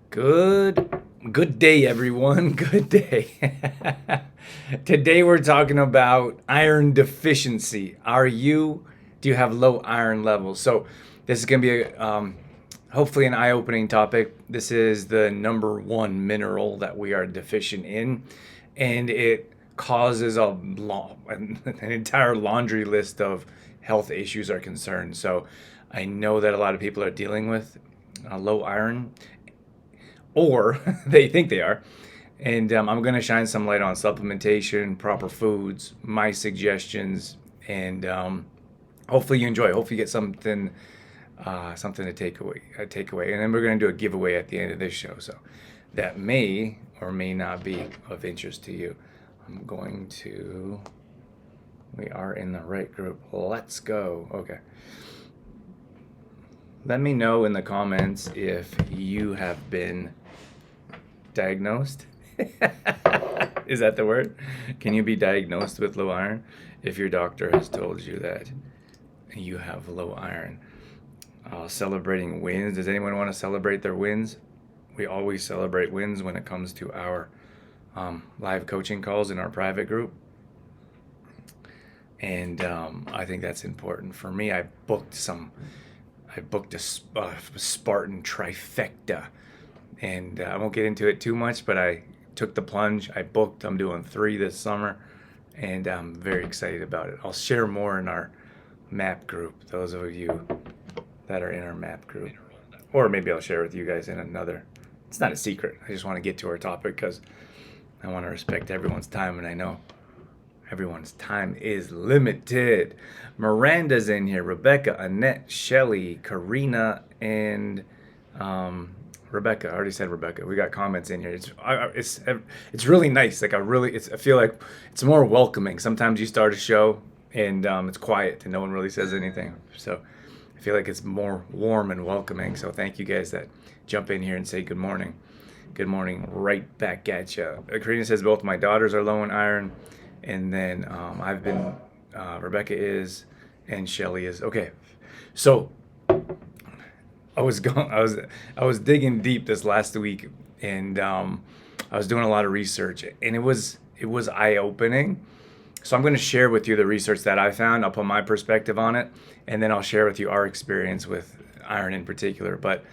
Good day, everyone. Good day. Today we're talking about iron deficiency. Do you have low iron levels? So this is going to be hopefully an eye-opening topic. This is the number one mineral that we are deficient in, and it causes an entire laundry list of health issues are concerned. So I know that a lot of people are dealing with low iron, or they think they are. And I'm going to shine some light on supplementation, proper foods, my suggestions, and hopefully you enjoy. Hopefully you get something to take away. And then we're going to do a giveaway at the end of this show, so that may or may not be of interest to you. We are in the right group. Let's go. Okay. Let me know in the comments if you have been diagnosed. Is that the word? Can you be diagnosed with low iron if your doctor has told you that you have low iron? Celebrating wins. Does anyone want to celebrate their wins? We always celebrate wins when it comes to our live coaching calls in our private group. And I think that's important. For me, I booked a Spartan trifecta, and I won't get into it too much, but I took the plunge. I'm doing 3 this summer, and I'm very excited about it. I'll share more in our map group, those of you that are in our map group. Or maybe I'll share with you guys in another. It's not a secret. I just want to get to our topic because I want to respect everyone's time, and I know everyone's time is limited. Miranda's in here. Rebecca, Annette, Shelly, Karina, and Rebecca. I already said Rebecca. We got comments in here. It's really nice. I feel like it's more welcoming. Sometimes you start a show and it's quiet and no one really says anything. So I feel like it's more warm and welcoming. So thank you guys that jump in here and say good morning. Good morning right back at you. Karina says both my daughters are low in iron. And then Rebecca is, and Shelly is. Okay, so I was digging deep this last week, and I was doing a lot of research, and it was eye-opening. So I'm going to share with you the research that I found. I'll put my perspective on it, and then I'll share with you our experience with iron in particular. But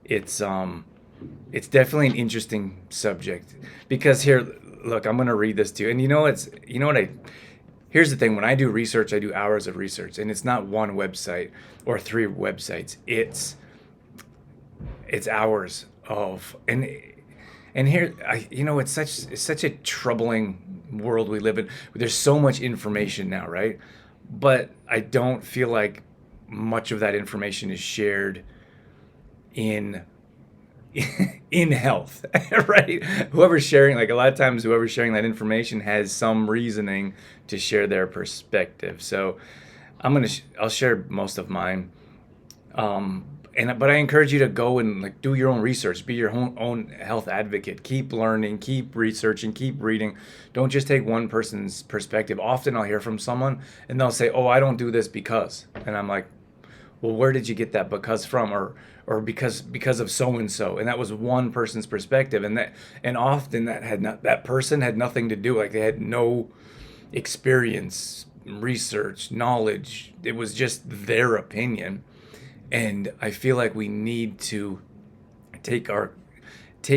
it's definitely an interesting subject because here. Look, I'm going to read this to you. And here's the thing. When I do research, I do hours of research, and it's not one website or 3 websites. It's hours of, and here, it's such a troubling world we live in. There's so much information now, right? But I don't feel like much of that information is shared in health, right? Whoever's sharing, like a lot of times, whoever's sharing that information has some reasoning to share their perspective. So I'll share most of mine. But I encourage you to go and do your own research, be your own health advocate, keep learning, keep researching, keep reading. Don't just take one person's perspective. Often I'll hear from someone and they'll say, "Oh, I don't do this because," and I'm like, well, where did you get that because from, or because of so and so? And that was one person's perspective, and often that person had nothing to do. Like they had no experience, research, knowledge. It was just their opinion, and I feel like we need to take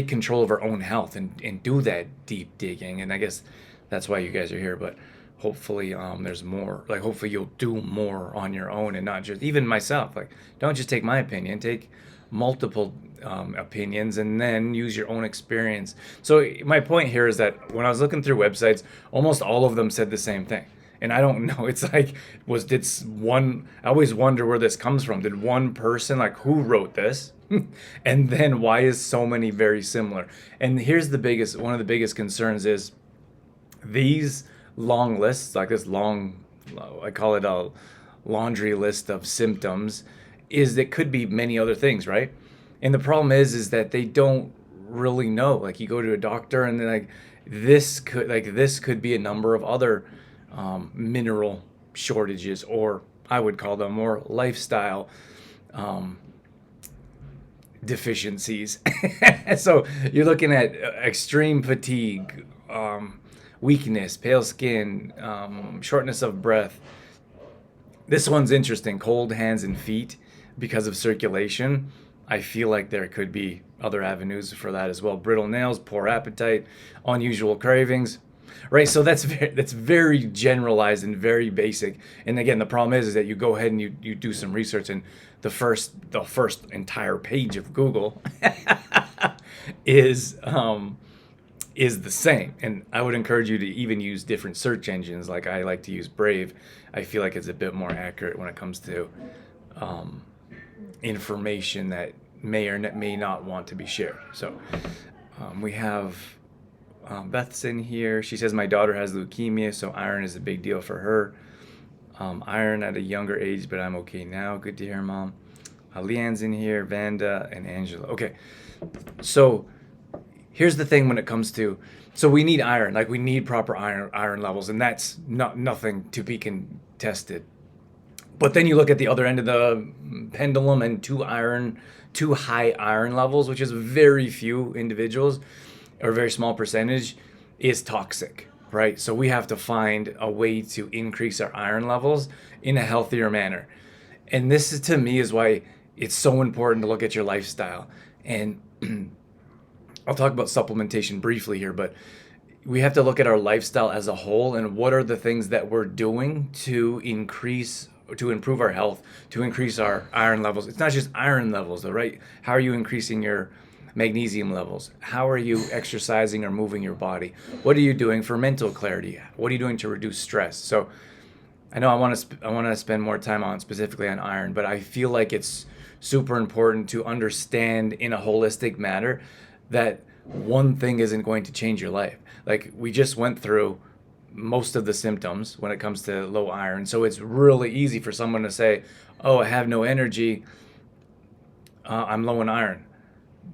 control of our own health and do that deep digging. And I guess that's why you guys are here, but. Hopefully there's more, like hopefully you'll do more on your own and not just, even myself, like don't just take my opinion, take multiple opinions and then use your own experience. So my point here is that when I was looking through websites, almost all of them said the same thing. And I don't know, it's like, I always wonder where this comes from. Did one person, like who wrote this? And then why is so many very similar? And here's one of the biggest concerns is these long lists, like this long, I call it a laundry list of symptoms, is that could be many other things, right? And the problem is that they don't really know. Like you go to a doctor and they're like, this could be a number of other mineral shortages, or I would call them more lifestyle deficiencies. So you're looking at extreme fatigue, weakness, pale skin, shortness of breath. This one's interesting, cold hands and feet because of circulation. I feel like there could be other avenues for that as well. Brittle nails, poor appetite, unusual cravings. Right, so that's very generalized and very basic. And again, the problem is that you go ahead and you do some research, and the first entire page of Google is is the same. And I would encourage you to even use different search engines. Like I like to use Brave. I feel like it's a bit more accurate when it comes to information that may or may not want to be shared. So we have Beth's in here. She says my daughter has leukemia, so iron is a big deal for her. Iron at a younger age, but I'm okay now. Good to hear, Mom. Leanne's in here, Vanda, and Angela. Okay, so here's the thing when it comes to, so we need iron, like we need proper iron levels, and that's nothing to be contested. But then you look at the other end of the pendulum, and too high iron levels, which is very few individuals, or a very small percentage, is toxic, right? So we have to find a way to increase our iron levels in a healthier manner. And this is, to me, is why it's so important to look at your lifestyle. And I'll talk about supplementation briefly here, but we have to look at our lifestyle as a whole, and what are the things that we're doing to improve our health, to increase our iron levels. It's not just iron levels though, right? How are you increasing your magnesium levels? How are you exercising or moving your body? What are you doing for mental clarity? What are you doing to reduce stress? So I know I want to spend more time on specifically on iron, but I feel like it's super important to understand in a holistic manner that one thing isn't going to change your life. Like we just went through most of the symptoms when it comes to low iron. So it's really easy for someone to say, oh, I have no energy, I'm low in iron.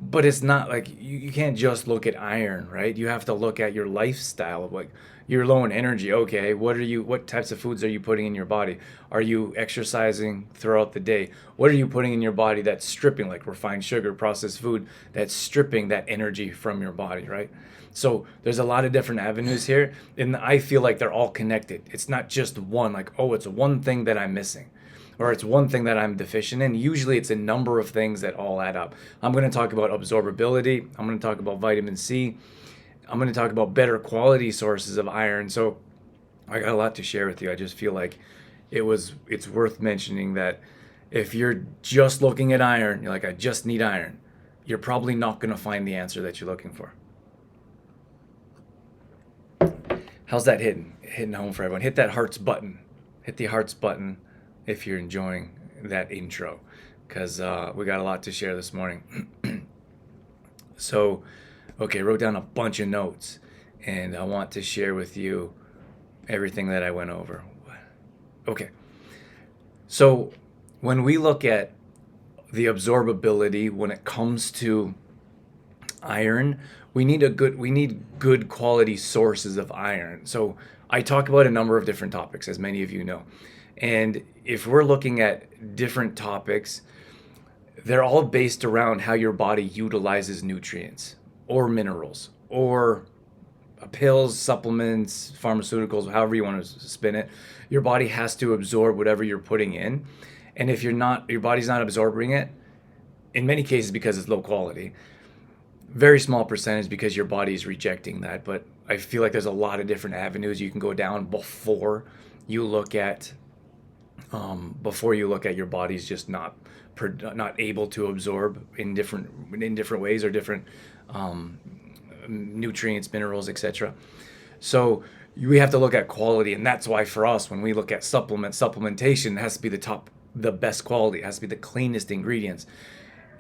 But it's not like you can't just look at iron, right? You have to look at your lifestyle of like you're low in energy. Okay, what types of foods are you putting in your body? Are you exercising throughout the day? What are you putting in your body that's stripping, like refined sugar, processed food, that's stripping that energy from your body, right? So there's a lot of different avenues here, and I feel like they're all connected. It's not just one, like, oh, it's one thing that I'm missing, or it's one thing that I'm deficient in. Usually it's a number of things that all add up. I'm going to talk about absorbability. I'm going to talk about vitamin C. I'm going to talk about better quality sources of iron. So I got a lot to share with you. I just feel like it's worth mentioning that if you're just looking at iron, you're like, I just need iron, you're probably not going to find the answer that you're looking for. How's that hitting home for everyone? Hit that hearts button. Hit the hearts button if you're enjoying that intro, because we got a lot to share this morning. So, okay, wrote down a bunch of notes, and I want to share with you everything that I went over. Okay, so when we look at the absorbability when it comes to iron, we need good quality sources of iron. So I talk about a number of different topics, as many of you know. And if we're looking at different topics, they're all based around how your body utilizes nutrients or minerals or pills, supplements, pharmaceuticals, however you want to spin it. Your body has to absorb whatever you're putting in. And if your body's not absorbing it, in many cases because it's low quality, very small percentage because your body is rejecting that. But I feel like there's a lot of different avenues you can go down before you look at your body's just not able to absorb in different ways, or different nutrients, minerals, etc. So we have to look at quality, and that's why for us, when we look at supplementation, it has to be the best quality. It has to be the cleanest ingredients.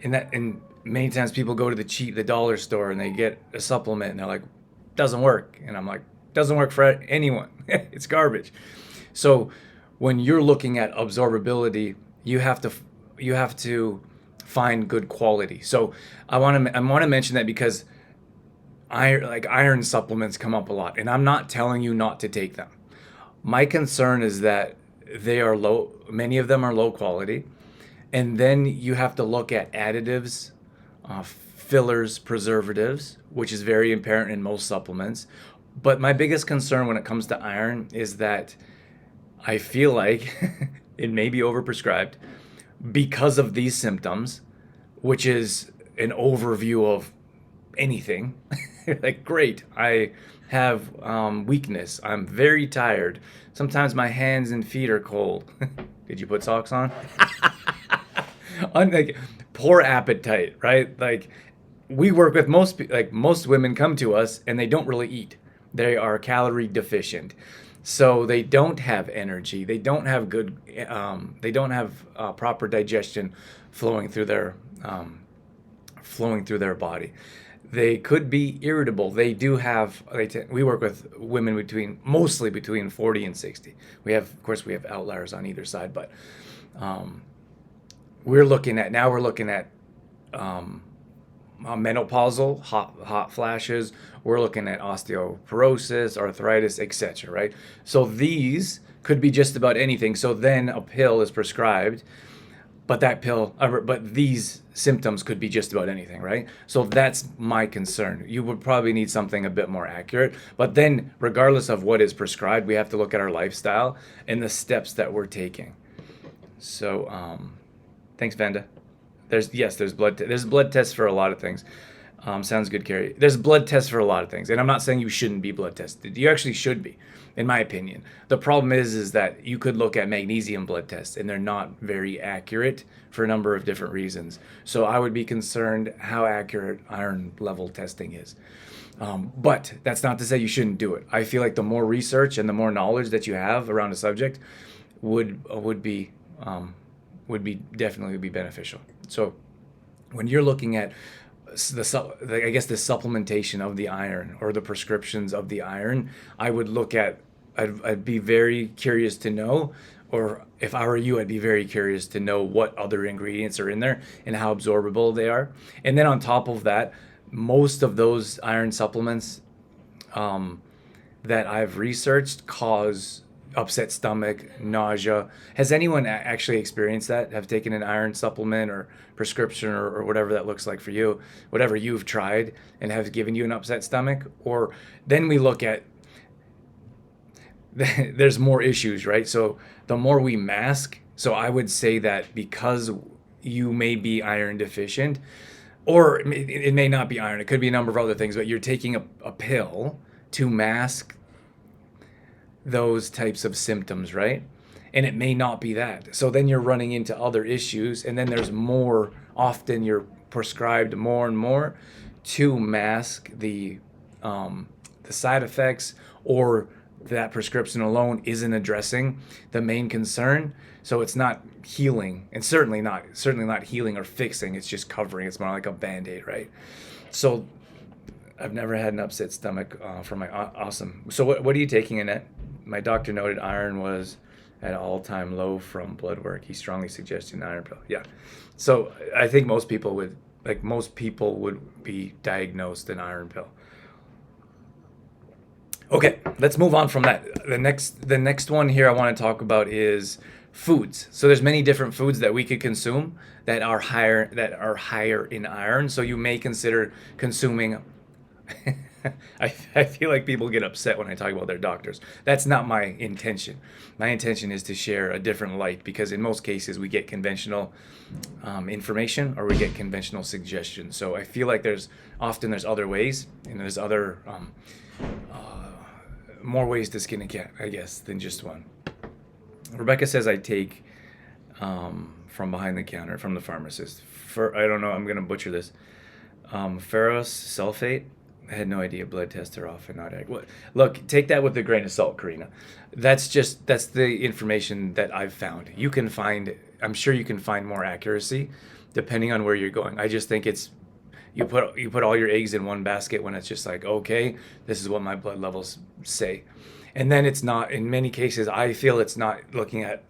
And many times people go to the dollar store and they get a supplement and they're like, doesn't work. And I'm like, doesn't work for anyone. It's garbage. So when you're looking at absorbability, you have to find good quality. So I want to mention that because iron supplements come up a lot, and I'm not telling you not to take them. My concern is that they are low. Many of them are low quality, and then you have to look at additives fillers, preservatives, which is very apparent in most supplements. But my biggest concern when it comes to iron is that I feel like it may be overprescribed because of these symptoms, which is an overview of anything. Like, great, I have weakness. I'm very tired. Sometimes my hands and feet are cold. Did you put socks on? Like, poor appetite, right? Like, we work with most women come to us and they don't really eat. They are calorie deficient. So they don't have energy. They don't have good. They don't have proper digestion flowing through their body. They could be irritable. They do have. We work with women mostly between 40 and 60. Of course, we have outliers on either side, but we're looking at menopausal hot flashes. We're looking at osteoporosis, arthritis, etc. Right? So these could be just about anything. So then a pill is prescribed, but these symptoms could be just about anything, right? So that's my concern. You would probably need something a bit more accurate. But then, regardless of what is prescribed, we have to look at our lifestyle and the steps that we're taking. So, thanks, Vanda. There's blood tests for a lot of things. Sounds good, Carrie. There's blood tests for a lot of things, and I'm not saying you shouldn't be blood tested. You actually should be, in my opinion. The problem is that you could look at magnesium blood tests, and they're not very accurate for a number of different reasons. So I would be concerned how accurate iron level testing is. But that's not to say you shouldn't do it. I feel like the more research and the more knowledge that you have around a subject would be definitely be beneficial. So when you're looking at the supplementation of the iron or the prescriptions of the iron, I'd be very curious to know, or if I were you, I'd be very curious to know what other ingredients are in there and how absorbable they are. And then on top of that, most of those iron supplements that I've researched cause upset stomach, nausea. Has anyone actually experienced that? Have taken an iron supplement or prescription or whatever that looks like for you, whatever you've tried, and have given you an upset stomach? Or then we look at there's more issues, right? So the more we mask, so I would say that because you may be iron deficient, or it may not be iron, it could be a number of other things, but you're taking a pill to mask those types of symptoms, right? And it may not be that. So then you're running into other issues, and then there's more. Often you're prescribed more and more to mask the side effects, or that prescription alone isn't addressing the main concern. So it's not healing, and certainly not healing or fixing. It's just covering. It's more like a Band-Aid, right? So I've never had an upset stomach from my awesome. So what are you taking, Annette? My doctor noted iron was at an all-time low from blood work. He strongly suggested an iron pill. Yeah. So I think most people would be diagnosed an iron pill. Okay, let's move on from that. The next one here I want to talk about is foods. So there's many different foods that we could consume that are higher in iron. So you may consider consuming I feel like people get upset when I talk about their doctors. That's not my intention. My intention is to share a different light, because in most cases we get conventional information, or we get conventional suggestions. So I feel like there's other ways, and there's other more ways to skin a cat, I guess, than just one. Rebecca says I take from behind the counter from the pharmacist. I don't know, I'm going to butcher this. Ferrous sulfate. I had no idea blood tests are often not accurate. Look, take that with a grain of salt, Karina. That's the information that I've found. I'm sure you can find more accuracy depending on where you're going. I just think you put all your eggs in one basket when it's just like, okay, this is what my blood levels say. And then it's not, in many cases, I feel it's not looking at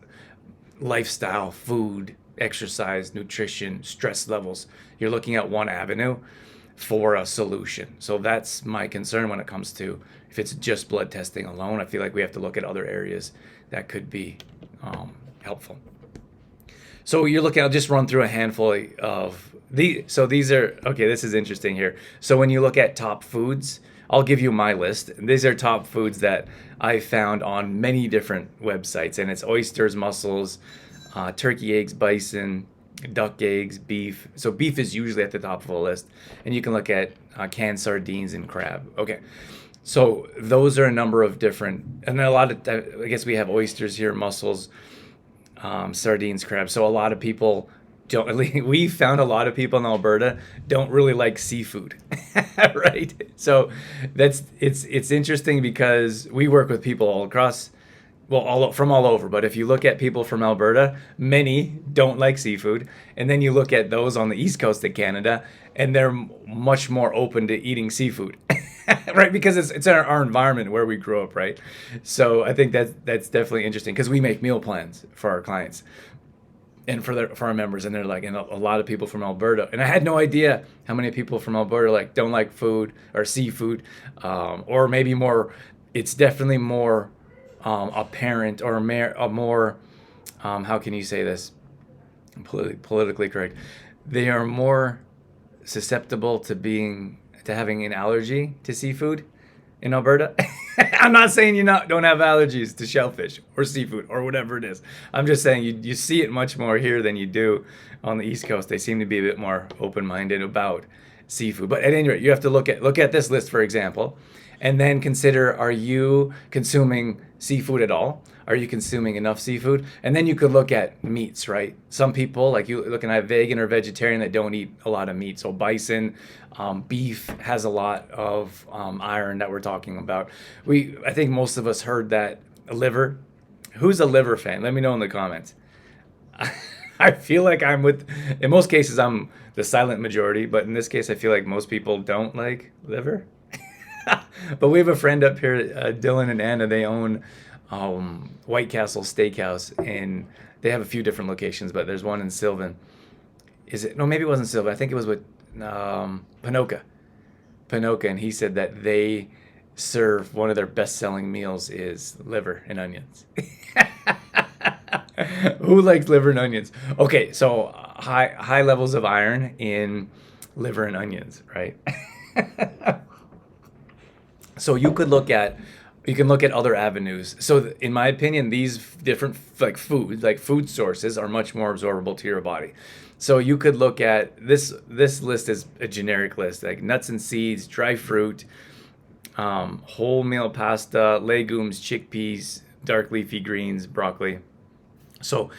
lifestyle, food, exercise, nutrition, stress levels. You're looking at one avenue for a solution. So that's my concern when it comes to, if it's just blood testing alone. I feel like we have to look at other areas that could be helpful. So I'll just run through a handful of These are okay. This is interesting here. So when you look at top foods, I'll give you my list. These are top foods that I found on many different websites, and it's oysters, mussels, turkey eggs, bison, duck eggs, beef. So beef is usually at the top of the list, and you can look at canned sardines and crab. Okay, so those are a number of different, and then a lot of I guess we have oysters here, mussels, sardines, crabs. So a lot of people don't. We found a lot of people in Alberta don't really like seafood, right? So it's interesting because we work with people all across, well, from all over. But if you look at people from Alberta, many don't like seafood, and then you look at those on the east coast of Canada, and they're much more open to eating seafood. Right, because it's our environment where we grew up, right? So I think that's definitely interesting because we make meal plans for our clients and for our members, and they're like, and a lot of people from Alberta, and I had no idea how many people from Alberta like don't like food or seafood, or maybe more. It's definitely more apparent or a more how can you say this politically correct? They are more susceptible to having an allergy to seafood in Alberta. I'm not saying don't have allergies to shellfish or seafood or whatever it is. I'm just saying you see it much more here than you do on the East Coast. They seem to be a bit more open-minded about seafood. But at any rate, you have to look at this list, for example, and then consider, are you consuming seafood at all? Are you consuming enough seafood? And then you could look at meats, right? Some people, like you looking at vegan or vegetarian, that don't eat a lot of meat. So bison, beef has a lot of iron that we're talking about. I think most of us heard that liver. Who's a liver fan? Let me know in the comments. I feel like in most cases, I'm the silent majority, but in this case, I feel like most people don't like liver. But we have a friend up here, Dylan and Anna. They own White Castle Steakhouse, and they have a few different locations, but there's one in Sylvan. Is it? No, maybe it wasn't Sylvan. I think it was with Panoka. And he said that they serve one of their best-selling meals is liver and onions. Who likes liver and onions? Okay, so high levels of iron in liver and onions, right? So you can look at other avenues. So in my opinion, these different food sources are much more absorbable to your body. So you could look at this list is a generic list, like nuts and seeds, dry fruit, wholemeal pasta, legumes, chickpeas, dark leafy greens, broccoli. So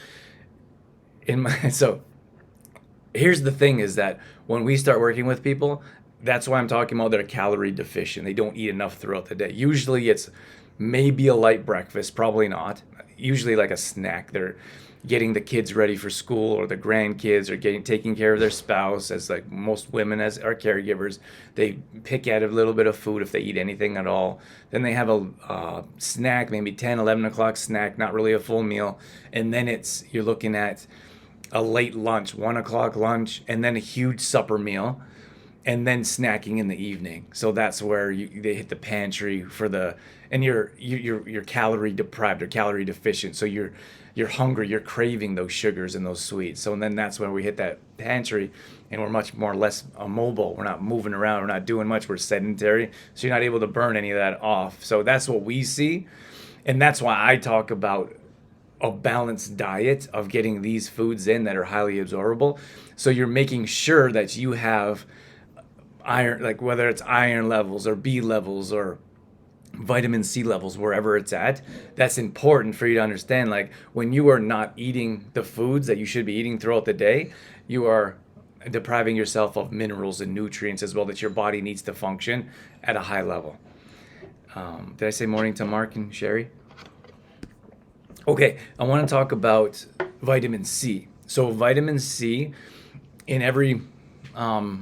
so here's the thing is that when we start working with people, that's why I'm talking about they're calorie deficient. They don't eat enough throughout the day. Usually it's maybe a light breakfast, probably not. Usually like a snack. They're getting the kids ready for school, or the grandkids, or taking care of their spouse, as like most women as are caregivers. They pick at a little bit of food if they eat anything at all. Then they have a snack, maybe 10, 11 o'clock snack, not really a full meal. And then you're looking at a late lunch, 1 o'clock lunch, and then a huge supper meal, and then snacking in the evening. So that's where they hit the pantry and you're calorie deprived or calorie deficient. So you're hungry, you're craving those sugars and those sweets. So then that's when we hit that pantry, and we're much more less mobile. We're not moving around, we're not doing much, we're sedentary. So you're not able to burn any of that off. So that's what we see. And that's why I talk about a balanced diet of getting these foods in that are highly absorbable. So you're making sure that you have iron, like whether it's iron levels or B levels or vitamin C levels, wherever it's at. That's important for you to understand. Like when you are not eating the foods that you should be eating throughout the day, you are depriving yourself of minerals and nutrients as well that your body needs to function at a high level. Did I say morning to Mark and Sherry? Okay, I want to talk about vitamin C. So vitamin C, in every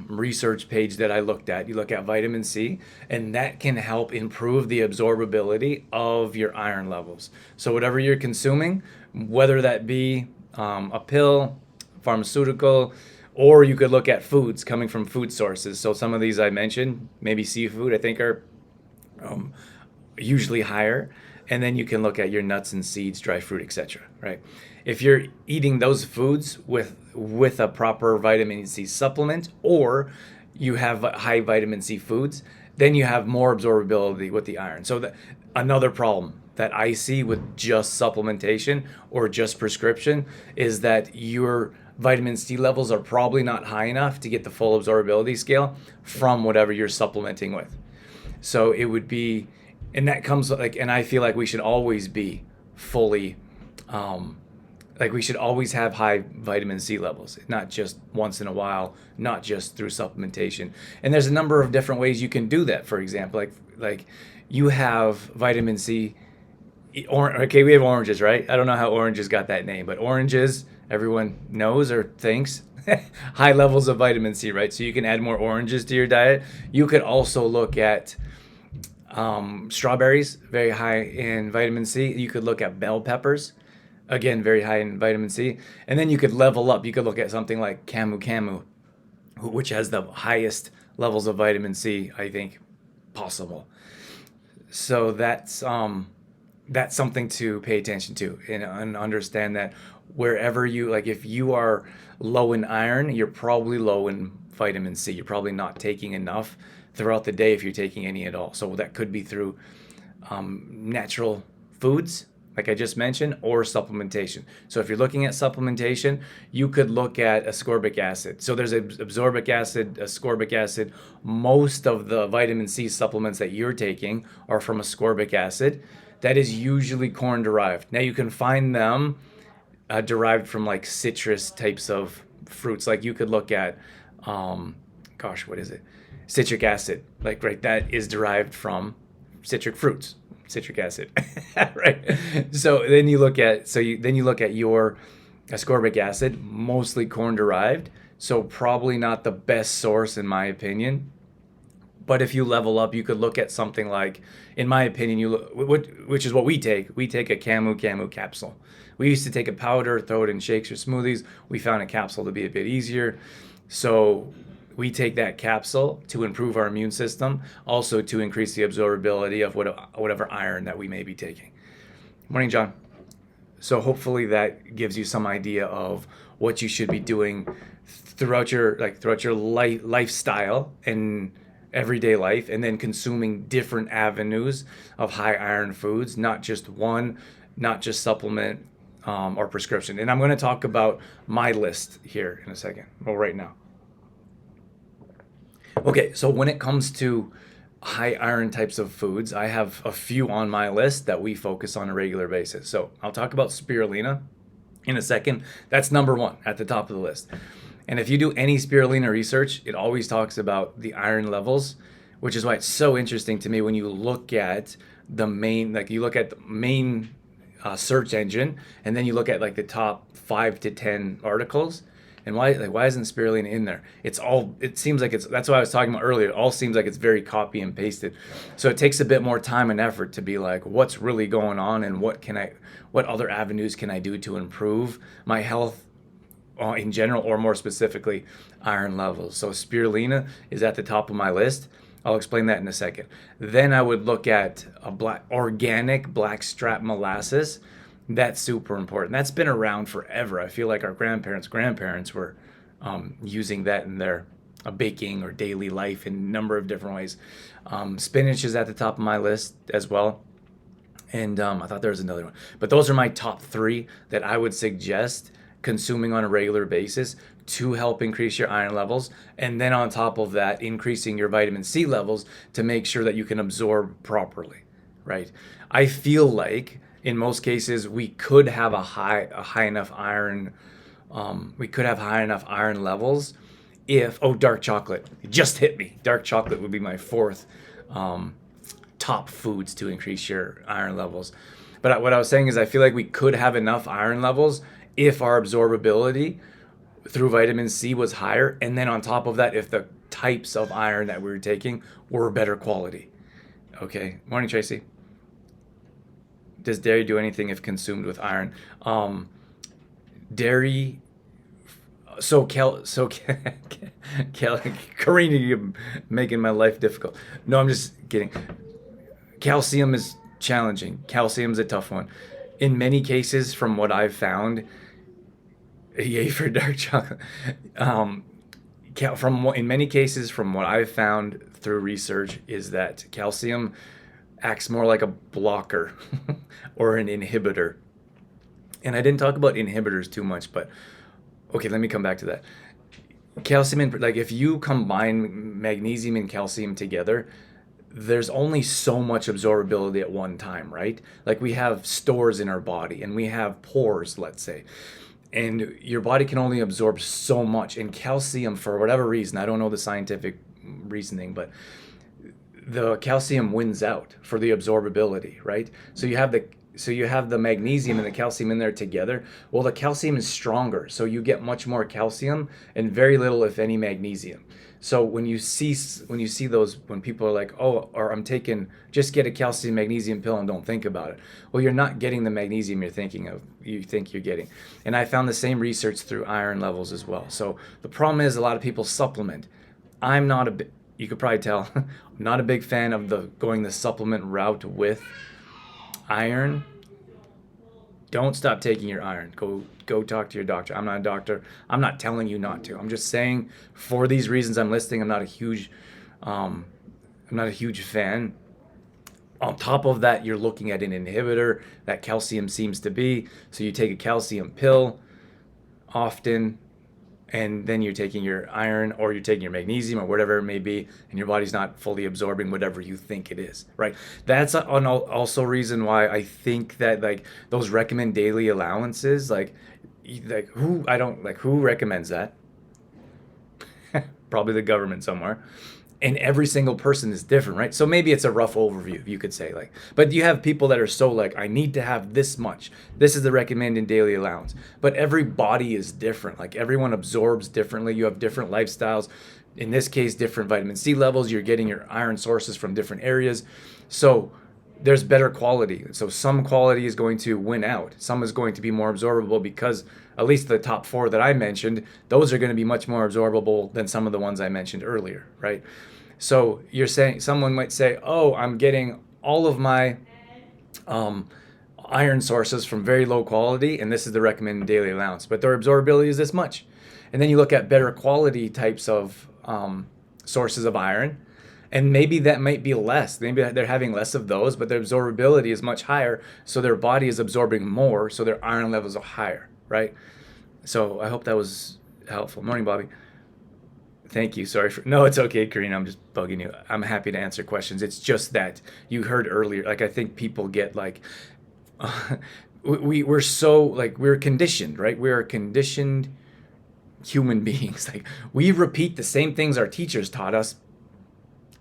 research page that I looked at, you look at vitamin C, and that can help improve the absorbability of your iron levels. So whatever you're consuming, whether that be a pill, pharmaceutical, or you could look at foods coming from food sources. So some of these I mentioned, maybe seafood, I think are usually higher. and then you can look at your nuts and seeds, dry fruit, etc. Right? If you're eating those foods with a proper vitamin C supplement, or you have high vitamin C foods, then you have more absorbability with the iron. So another problem that I see with just supplementation or just prescription is that your vitamin C levels are probably not high enough to get the full absorbability scale from whatever you're supplementing with. So it would be, and that comes like, and I feel like we should always be fully, like we should always have high vitamin C levels, not just once in a while, not just through supplementation. And there's a number of different ways you can do that. For example, like you have vitamin C. Okay, we have oranges, right? I don't know how oranges got that name, but oranges, everyone knows or thinks high levels of vitamin C, right? So you can add more oranges to your diet. You could also look at strawberries, very high in vitamin C. You could look at bell peppers, again, very high in vitamin C. And then you could level up. You could look at something like camu, which has the highest levels of vitamin C, I think, possible. So that's something to pay attention to, and understand that wherever you, like if you are low in iron, you're probably low in vitamin C. You're probably not taking enough throughout the day if you're taking any at all. So that could be through natural foods, like I just mentioned, or supplementation. So if you're looking at supplementation, you could look at ascorbic acid. So there's absorbic acid, ascorbic acid. Most of the vitamin C supplements that you're taking are from ascorbic acid. That is usually corn derived. Now you can find them derived from like citrus types of fruits. Like you could look at, what is it? Citric acid. Like, right, that is derived from citric fruits, citric acid, right? So then you look at, your ascorbic acid, mostly corn derived. So probably not the best source in my opinion. But if you level up, you could look at something like, in my opinion, which is what we take. We take a camu capsule. We used to take a powder, throw it in shakes or smoothies. We found a capsule to be a bit easier. So we take that capsule to improve our immune system, also to increase the absorbability of whatever iron that we may be taking. Morning, John. So hopefully that gives you some idea of what you should be doing throughout your lifestyle and everyday life, and then consuming different avenues of high iron foods, not just one, not just supplement or prescription. And I'm going to talk about my list here in a second, well, right now. Okay, so when it comes to high iron types of foods, I have a few on my list that we focus on a regular basis. So I'll talk about spirulina in a second. That's number one at the top of the list. And if you do any spirulina research, it always talks about the iron levels, which is why it's so interesting to me when you look at the main, search engine, and then you look at like the top 5 to 10 articles. And why isn't spirulina in there? It seems like that's what I was talking about earlier. It all seems like it's very copy and pasted. So it takes a bit more time and effort to be like, what's really going on, and what other avenues can I do to improve my health in general, or more specifically, iron levels. So spirulina is at the top of my list. I'll explain that in a second. Then I would look at organic blackstrap molasses. That's super important. That's been around forever. I feel like our grandparents were using that in their baking or daily life in a number of different ways. Spinach is at the top of my list as well. And I thought there was another one. But those are my top 3 that I would suggest consuming on a regular basis to help increase your iron levels. And then on top of that, increasing your vitamin C levels to make sure that you can absorb properly, right? I feel like in most cases we could have a high enough iron levels if dark chocolate, it just hit me. Dark chocolate would be my 4th top foods to increase your iron levels. But what I was saying is I feel like we could have enough iron levels if our absorbability through vitamin C was higher, and then on top of that, if the types of iron that we were taking were better quality. Okay. Morning, Tracy. Does dairy do anything if consumed with iron? Dairy. Karina, you're making my life difficult. No, I'm just kidding. Calcium is challenging. Calcium's a tough one. In many cases, from what I've found, yay for dark chocolate. Um, in many cases, from what I've found through research, is that calcium acts more like a blocker or an inhibitor. And I didn't talk about inhibitors too much, but okay, let me come back to that. Calcium, like if you combine magnesium and calcium together, there's only so much absorbability at one time, right? Like we have stores in our body and we have pores, let's say, and your body can only absorb so much. And calcium, for whatever reason, I don't know the scientific reasoning, but the calcium wins out for the absorbability, right? So you have the magnesium and the calcium in there together. Well, the calcium is stronger, so you get much more calcium and very little, if any, magnesium. So when you see those, when people are like, oh, or I'm taking, just get a calcium magnesium pill and don't think about it. Well, you're not getting the magnesium you think you're getting. And I found the same research through iron levels as well. So the problem is a lot of people supplement. I'm not you could probably tell, I'm not a big fan of going the supplement route with iron. Don't stop taking your iron. Go talk to your doctor. I'm not a doctor. I'm not telling you not to. I'm just saying, for these reasons I'm listing, I'm not a huge fan. On top of that, you're looking at an inhibitor that calcium seems to be. So you take a calcium pill often, and then you're taking your iron or you're taking your magnesium or whatever it may be, and your body's not fully absorbing whatever you think it is, right? That's also reason why I think that like those recommend daily allowances, like who recommends that? Probably the government somewhere. And every single person is different, right? So maybe it's a rough overview, you could say, like, but you have people that are so like, I need to have this much. This is the recommended daily allowance. But every body is different. Like everyone absorbs differently. You have different lifestyles. In this case, different vitamin C levels. You're getting your iron sources from different areas. So there's better quality. So some quality is going to win out. Some is going to be more absorbable because at least the top 4 that I mentioned, those are going to be much more absorbable than some of the ones I mentioned earlier, right? So you're saying, someone might say, oh, I'm getting all of my iron sources from very low quality, and this is the recommended daily allowance, but their absorbability is this much. And then you look at better quality types of sources of iron, and maybe that might be less. Maybe they're having less of those, but their absorbability is much higher, so their body is absorbing more, so their iron levels are higher, right? So I hope that was helpful. Morning, Bobby. Thank you. Sorry for, no, it's okay, Karina. I'm just bugging you. I'm happy to answer questions. It's just that you heard earlier, like I think people get like, we're so like, we're conditioned, right? We're conditioned human beings. Like we repeat the same things our teachers taught us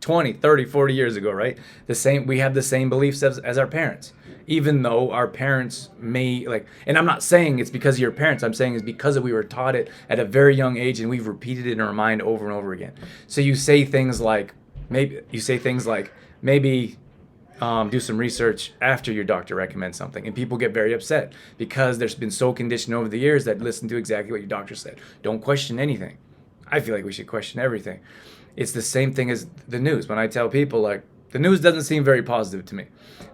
20, 30, 40 years ago, right? We have the same beliefs as our parents, even though our parents may like, and I'm not saying it's because of your parents, I'm saying it's because we were taught it at a very young age and we've repeated it in our mind over and over again. So you say things like, maybe do some research after your doctor recommends something, and people get very upset because there's been so conditioned over the years that listen to exactly what your doctor said. Don't question anything. I feel like we should question everything. It's the same thing as the news. When I tell people, like, the news doesn't seem very positive to me.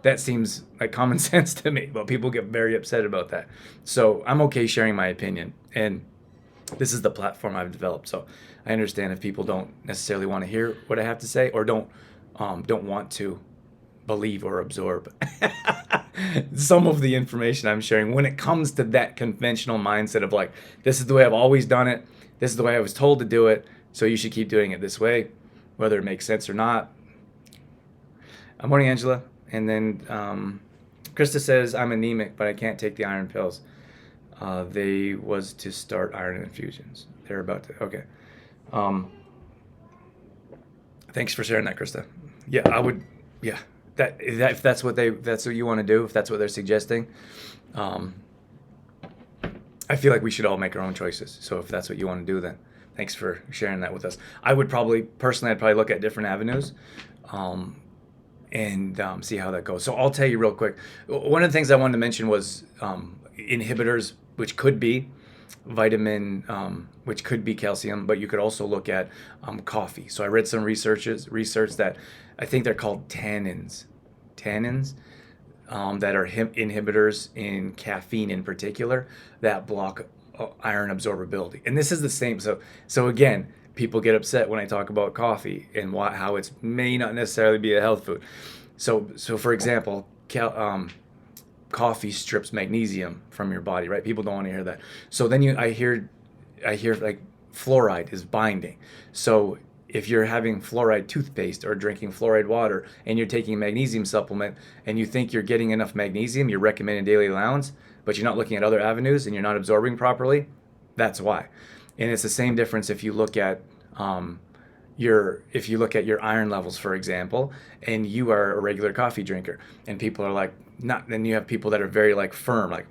That seems like common sense to me, but people get very upset about that. So I'm okay sharing my opinion, and this is the platform I've developed. So I understand if people don't necessarily want to hear what I have to say, or don't want to believe or absorb some of the information I'm sharing when it comes to that conventional mindset of like, this is the way I've always done it. This is the way I was told to do it. So you should keep doing it this way, whether it makes sense or not. Morning, Angela. And then Krista says, I'm anemic, but I can't take the iron pills. They was to start iron infusions. They're about to, okay. Thanks for sharing that, Krista. Yeah, I would, yeah. That if that's what you want to do, if that's what they're suggesting, I feel like we should all make our own choices. So if that's what you want to do, then thanks for sharing that with us. I'd probably look at different avenues and see how that goes. So I'll tell you real quick. One of the things I wanted to mention was inhibitors, which could be vitamin, which could be calcium, but you could also look at coffee. So I read some research that I think they're called tannins. Tannins. that are inhibitors in caffeine in particular that block iron absorbability. And this is the same. So again, people get upset when I talk about coffee and how it may not necessarily be a health food. So for example, coffee strips magnesium from your body, right? People don't want to hear that. So then I hear like fluoride is binding. So if you're having fluoride toothpaste or drinking fluoride water and you're taking a magnesium supplement and you think you're getting enough magnesium, you're recommending daily allowance, but you're not looking at other avenues and you're not absorbing properly, that's why. And it's the same difference if you look at your iron levels, for example, and you are a regular coffee drinker, and people are like, not. Then you have people that are very like firm, like,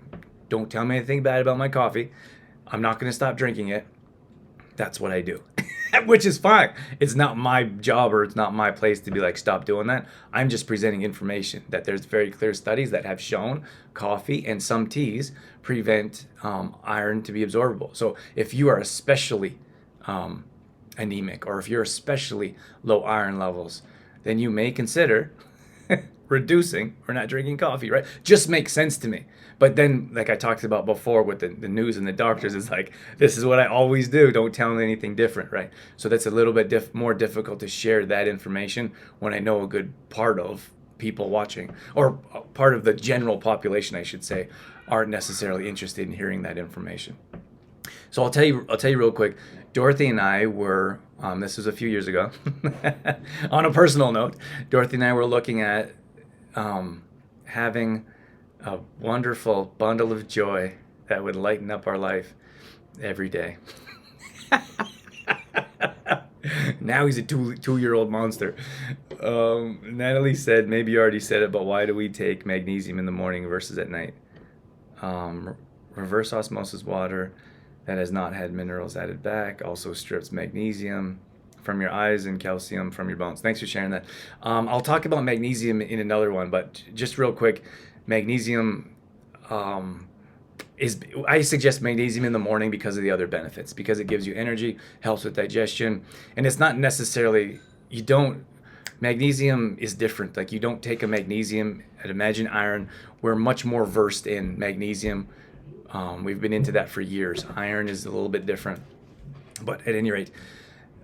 don't tell me anything bad about my coffee. I'm not going to stop drinking it. That's what I do, which is fine. It's not my job or it's not my place to be like, stop doing that. I'm just presenting information that there's very clear studies that have shown coffee and some teas prevent iron to be absorbable. So if you are especially anemic or if you're especially low iron levels, then you may consider reducing or not drinking coffee, right? Just makes sense to me. But then, like I talked about before with the news and the doctors, it's like, this is what I always do. Don't tell me anything different, right? So that's a little bit more difficult to share that information when I know a good part of people watching, or part of the general population, I should say, aren't necessarily interested in hearing that information. So I'll tell you real quick. Dorothy and I were, this was a few years ago, on a personal note, Dorothy and I were looking at having a wonderful bundle of joy that would lighten up our life every day. Now he's a two-year-old monster. Natalie said, maybe you already said it, but why do we take magnesium in the morning versus at night? Reverse osmosis water that has not had minerals added back also strips magnesium from your eyes and calcium from your bones. Thanks for sharing that. I'll talk about magnesium in another one, but just real quick, magnesium I suggest magnesium in the morning because of the other benefits, because it gives you energy, helps with digestion, and it's not necessarily, magnesium is different. Like, you don't take a magnesium at Imagine Iron. We're much more versed in magnesium. We've been into that for years. Iron is a little bit different, but at any rate,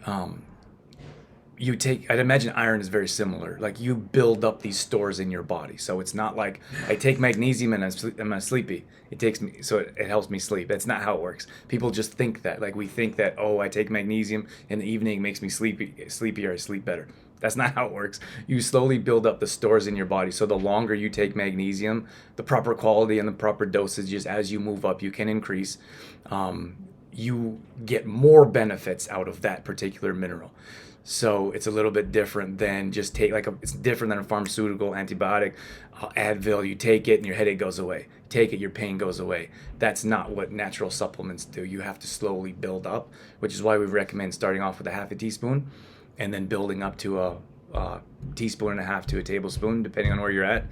I'd imagine iron is very similar. Like, you build up these stores in your body. So it's not like I take magnesium and I'm sleepy. It helps me sleep. That's not how it works. People just think that. Like, we think that, I take magnesium in the evening, it makes me sleepier, I sleep better. That's not how it works. You slowly build up the stores in your body. So the longer you take magnesium, the proper quality and the proper dosages, as you move up, you can increase. You get more benefits out of that particular mineral. So it's a little bit different than just it's different than a pharmaceutical antibiotic, Advil. You take it and your headache goes away. Take it, your pain goes away. That's not what natural supplements do. You have to slowly build up, which is why we recommend starting off with a half a teaspoon and then building up to a teaspoon and a half to a tablespoon, depending on where you're at.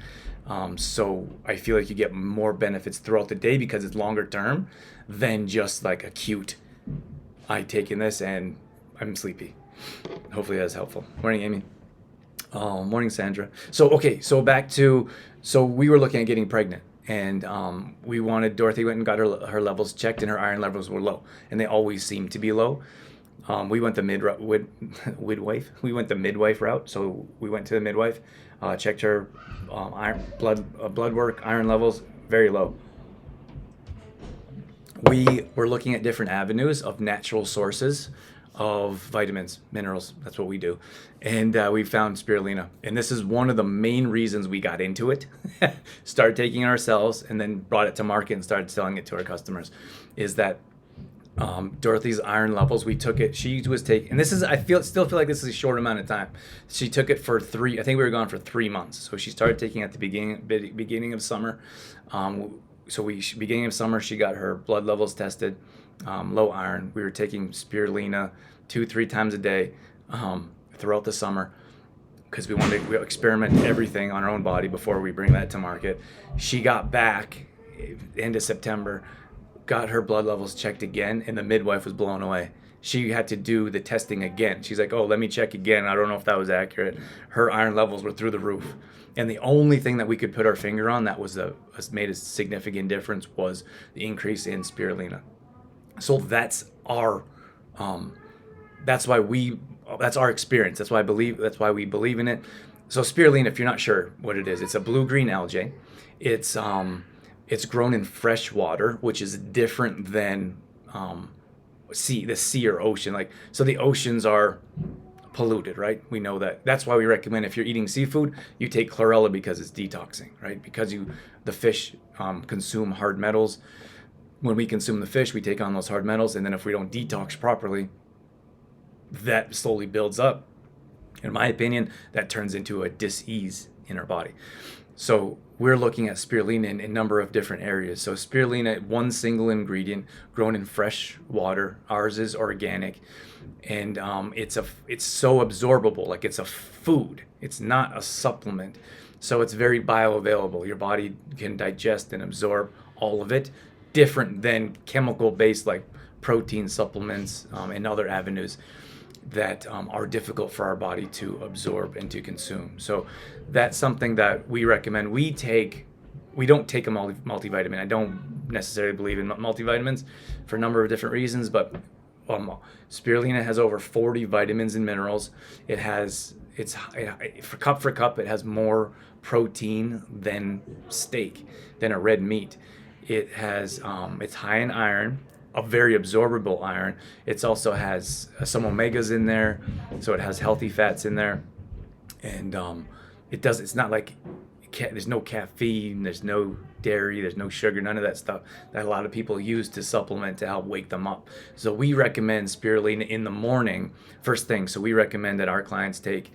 So I feel like you get more benefits throughout the day because it's longer term than just like acute, I taking this and I'm sleepy. Hopefully that's helpful. Morning, Amy. Morning, Sandra. So we were looking at getting pregnant, and Dorothy went and got her levels checked, and her iron levels were low, and they always seem to be low. We went the midwife route. So we went to the midwife, checked her blood work, iron levels, very low. We were looking at different avenues of natural sources of vitamins, minerals. That's what we do. And we found spirulina. And this is one of the main reasons we got into it. Started taking it ourselves and then brought it to market and started selling it to our customers. Is that Dorothy's iron levels, we took it, she was taking, and still feel like this is a short amount of time. She took it for I think we were gone for 3 months. So she started taking it at the beginning of summer. Beginning of summer, she got her blood levels tested, low iron. We were taking spirulina 2-3 times a day throughout the summer because we wanted to experiment everything on our own body before we bring that to market. She got back end of September, got her blood levels checked again, and the midwife was blown away. she had to do the testing again. She's like, oh, let me check again. I don't know if that was accurate. Her iron levels were through the roof. And the only thing that we could put our finger on that made a significant difference was the increase in spirulina. So that's our that's why we that's our experience. That's why we believe in it. So spirulina, if you're not sure what it is, it's a blue-green algae. It's grown in fresh water, which is different than the sea or ocean. Like, so the oceans are polluted, right? We know that. That's why we recommend, if you're eating seafood, you take chlorella, because it's detoxing, right? Because the fish consume hard metals. When we consume the fish, we take on those hard metals, and then if we don't detox properly, that slowly builds up. In my opinion, that turns into a dis-ease in our body. So we're looking at spirulina in a number of different areas. So spirulina, one single ingredient, grown in fresh water. Ours is organic, and it's so absorbable, like it's a food. It's not a supplement. So it's very bioavailable. Your body can digest and absorb all of it, different than chemical-based like protein supplements and other avenues that are difficult for our body to absorb and to consume. So that's something that we recommend. We don't take a multivitamin. I don't necessarily believe in multivitamins for a number of different reasons, but spirulina has over 40 vitamins and minerals. For cup, it has more protein than steak, than a red meat. It's high in iron, a very absorbable iron. It also has some omegas in there, so it has healthy fats in there, and it's not like there's no caffeine, there's no dairy, there's no sugar, none of that stuff that a lot of people use to supplement to help wake them up. So we recommend spirulina in the morning, first thing. So we recommend that our clients take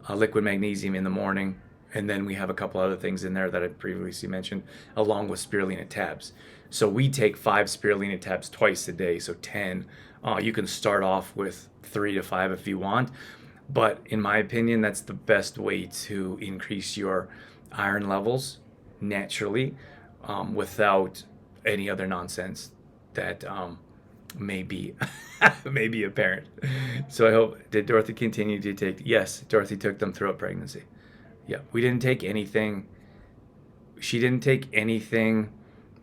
liquid magnesium in the morning, and then we have a couple other things in there that I previously mentioned, along with spirulina tabs. So we take 5 spirulina tabs twice a day, so 10. You can start off with 3 to 5 if you want, but in my opinion, that's the best way to increase your iron levels naturally, without any other nonsense that may be apparent. So I hope, did Dorothy continue to take? Yes, Dorothy took them throughout pregnancy. Yeah, we didn't take anything. She didn't take anything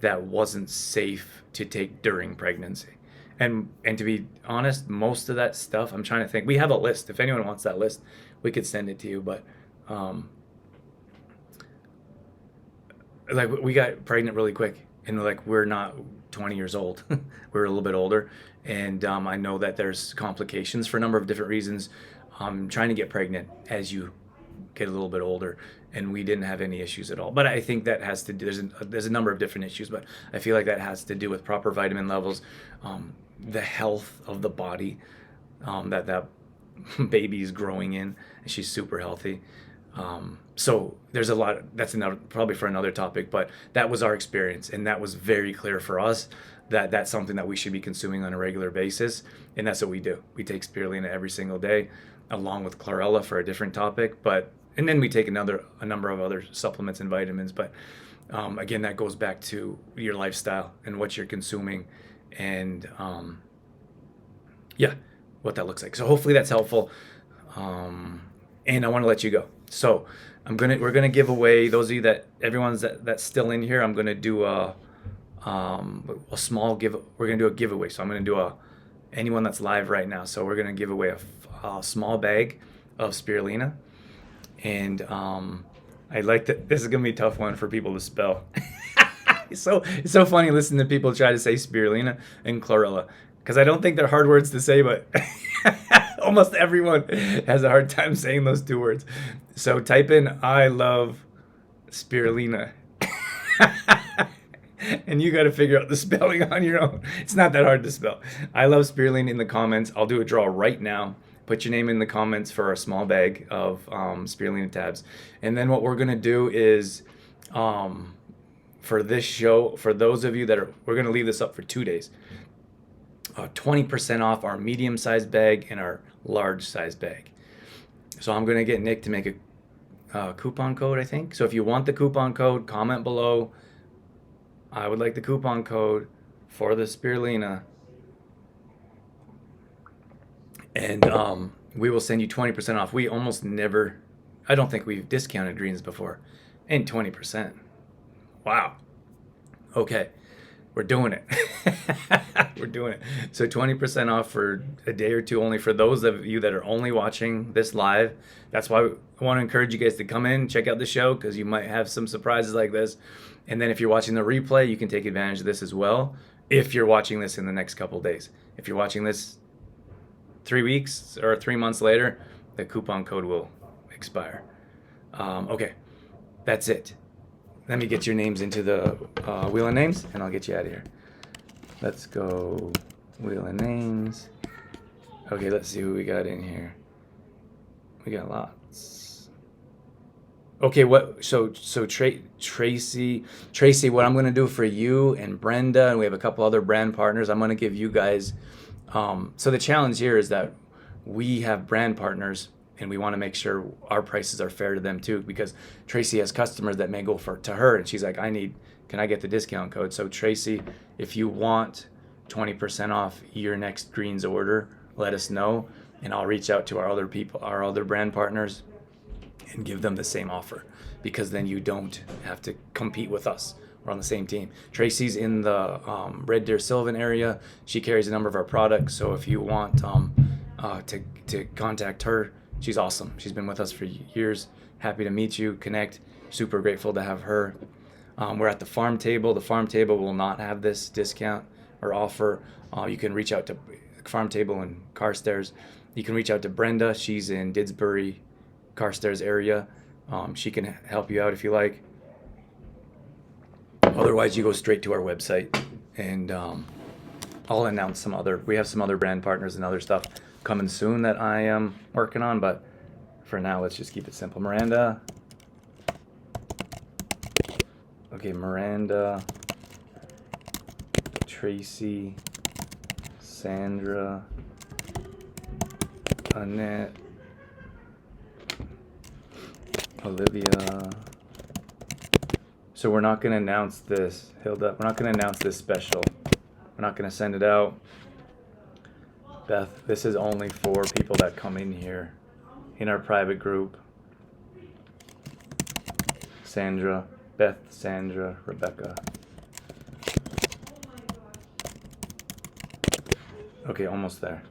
that wasn't safe to take during pregnancy. And to be honest, most of that stuff, I'm trying to think. We have a list. If anyone wants that list, we could send it to you. But like, we got pregnant really quick, and like, we're not 20 years old. We're a little bit older, and I know that there's complications for a number of different reasons. Trying to get pregnant as you get a little bit older, and we didn't have any issues at all. But I think that has to do, there's a number of different issues, but I feel like that has to do with proper vitamin levels, the health of the body that baby is growing in, and she's super healthy. So there's a lot, that's probably for another topic, but that was our experience, and that was very clear for us that that's something that we should be consuming on a regular basis, and that's what we do. We take spirulina every single day, along with chlorella for a different topic, and then we take a number of other supplements and vitamins. But again, that goes back to your lifestyle and what you're consuming, and what that looks like. So hopefully that's helpful. And I want to let you go. So we're gonna give away, those of you everyone's that's still in here. I'm gonna do a small we're gonna do a giveaway. So I'm gonna do anyone that's live right now. So we're gonna give away a small bag of spirulina. And I like that. This is gonna be a tough one for people to spell. It's so funny listening to people try to say spirulina and chlorella, because I don't think they're hard words to say, but almost everyone has a hard time saying those two words. So type in "I love spirulina," and you got to figure out the spelling on your own. It's not that hard to spell. "I love spirulina" in the comments. I'll do a draw right now. Put your name in the comments for a small bag of spirulina tabs. And then what we're going to do is, for this show, for those of you we're going to leave this up for 2 days. 20% off our medium-sized bag and our large-sized bag. So I'm going to get Nick to make a coupon code, I think. So if you want the coupon code, comment below. I would like the coupon code for the spirulina. And we will send you 20% off. We almost never, I don't think we've discounted greens before. And 20%. Wow. Okay. We're doing it. We're doing it. So 20% off for a day or two only for those of you that are only watching this live. That's why I want to encourage you guys to come in, check out the show, because you might have some surprises like this. And then if you're watching the replay, you can take advantage of this as well if you're watching this in the next couple days. If you're watching this 3 weeks or 3 months later, the coupon code will expire. Okay, that's it. Let me get your names into the wheel of names, and I'll get you out of here. Let's go wheel of names. Okay, let's see who we got in here. We got lots. Okay, so Tracy, what I'm gonna do for you and Brenda, and we have a couple other brand partners, I'm gonna give you guys, so the challenge here is that we have brand partners and we want to make sure our prices are fair to them too, because Tracy has customers that may go to her and she's like, can I get the discount code? So Tracy, if you want 20% off your next greens order, let us know, and I'll reach out to our other brand partners and give them the same offer, because then you don't have to compete with us. We're on the same team. Tracy's in the Red Deer Sylvan area. She carries a number of our products, so if you want to contact her, she's awesome. She's been with us for years. Happy to meet you, connect. Super grateful to have her. We're at the farm table. The farm table will not have this discount or offer. You can reach out to farm table and Carstairs. You can reach out to Brenda. She's in Didsbury, Carstairs area. She can help you out if you like. Otherwise, you go straight to our website, and I'll announce we have some other brand partners and other stuff coming soon that I am working on, but for now, let's just keep it simple. Miranda. Okay, Miranda, Tracy, Sandra, Annette, Olivia. So we're not going to announce this, Hilda. We're not going to announce this special. We're not going to send it out. Beth, this is only for people that come in here in our private group. Sandra, Beth, Sandra, Rebecca. Okay, almost there.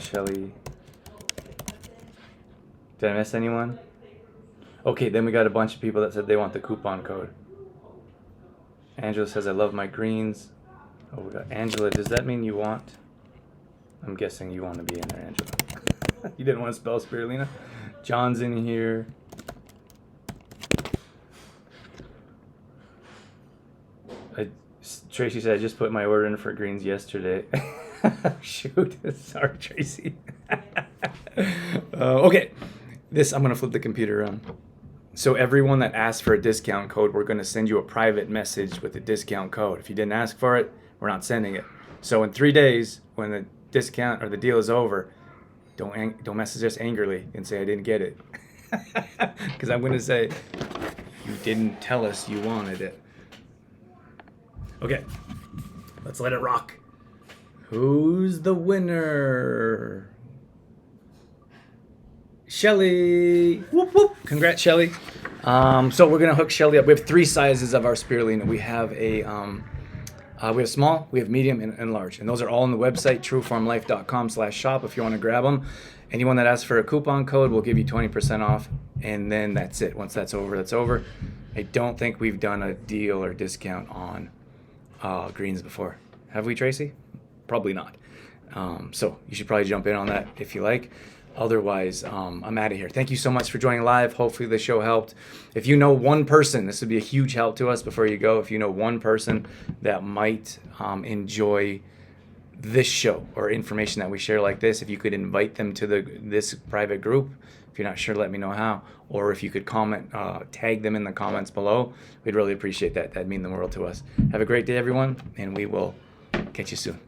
Shelly. Did I miss anyone? Okay, then we got a bunch of people that said they want the coupon code. Angela says, I love my greens. Oh, we got Angela. Does that mean you want? I'm guessing you want to be in there, Angela. You didn't want to spell spirulina? John's in here. Tracy said, I just put my order in for greens yesterday. Shoot. Sorry, Tracy. Okay. I'm going to flip the computer around. So everyone that asked for a discount code, we're going to send you a private message with a discount code. If you didn't ask for it, we're not sending it. So in 3 days, when the discount or the deal is over, don't message us angrily and say I didn't get it. Because I'm going to say, you didn't tell us you wanted it. Okay, let's let it rock. Who's the winner? Shelly. Whoop, whoop. Congrats, Shelly. So we're going to hook Shelly up. We have 3 sizes of our spirulina. We have we have small, we have medium, and large. And those are all on the website, trueformlife.com/shop if you want to grab them. Anyone that asks for a coupon code, we'll give you 20% off. And then that's it. Once that's over, that's over. I don't think we've done a deal or discount on greens before. Have we, Tracy? Probably not. So you should probably jump in on that if you like. Otherwise, I'm out of here. Thank you so much for joining live. Hopefully the show helped. If you know one person, this would be a huge help to us before you go. If you know one person that might enjoy this show or information that we share like this, if you could invite them to this private group. If you're not sure, let me know how. Or if you could comment, tag them in the comments below. We'd really appreciate that. That'd mean the world to us. Have a great day, everyone, and we will catch you soon.